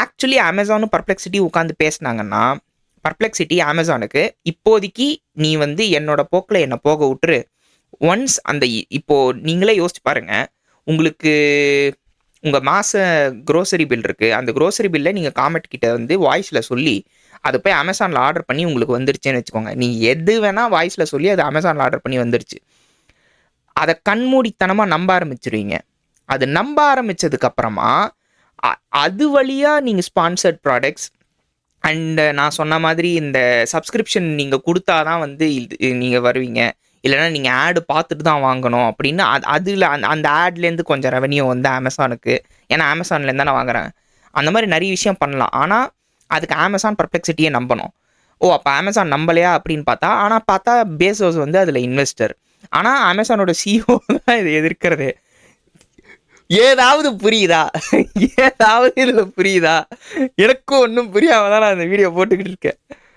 Actually அமேசானும் பர்ப்ளெக்சிட்டி உட்காந்து பேசினாங்கன்னா, பர்ப்ளெக்சிட்டி அமேசானுக்கு இப்போதைக்கு நீ வந்து என்னோட போக்கில் என்னை போக விட்டுரு. ஒன்ஸ் அந்த இப்போ நீங்களே யோசிச்சு பாருங்க. உங்களுக்கு உங்கள் மாத க்ரோசரி பில் இருக்குது. அந்த க்ரோசரி பில்லை நீங்கள் காமெட் கிட்ட வந்து வாய்ஸில் சொல்லி அதை போய் அமேசானில் ஆர்டர் பண்ணி உங்களுக்கு வந்துருச்சுன்னு வச்சுக்கோங்க. நீங்கள் எது வேணால் வாய்ஸில் சொல்லி அது அமேசானில் ஆர்டர் பண்ணி வந்துருச்சு. அதை கண்மூடித்தனமாக நம்ப ஆரம்பிச்சிருவீங்க. அது நம்ப ஆரம்பித்ததுக்கப்புறமா அது வழியாக நீங்கள் ஸ்பான்சர்ட் ப்ராடக்ட்ஸ் அண்ட் நான் சொன்ன மாதிரி இந்த சப்ஸ்கிரிப்ஷன் நீங்கள் கொடுத்தா தான் வந்து இது நீங்கள் வருவீங்க, இல்லைனா நீங்கள் ஆடு பார்த்துட்டு தான் வாங்கணும் அப்படின்னு அதில் அந்த ஆட்லேருந்து கொஞ்சம் ரெவன்யூ வந்து அமேசானுக்கு. ஏன்னா அமேசான்லேருந்து தான் நான் வாங்குறேன். அந்த மாதிரி நிறைய விஷயம் பண்ணலாம். ஆனால் அதுக்கு அமேசான் பர்ப்ளெக்சிட்டியை நம்பணும். அப்போ அமேசான் நம்பலையா அப்படின்னு பார்த்தா, ஆனால் பார்த்தா பேசோஸ் வந்து அதில் இன்வெஸ்டர். ஆனால் அமேசானோட சிஇஓ தான் இதை எதிர்க்கிறது. ஏதாவது புரியுதா? ஏதாவது இதில் புரியுதா? எனக்கும் ஒன்றும் புரியாம தான் நான் இந்த வீடியோ போட்டுக்கிட்டு இருக்கேன்.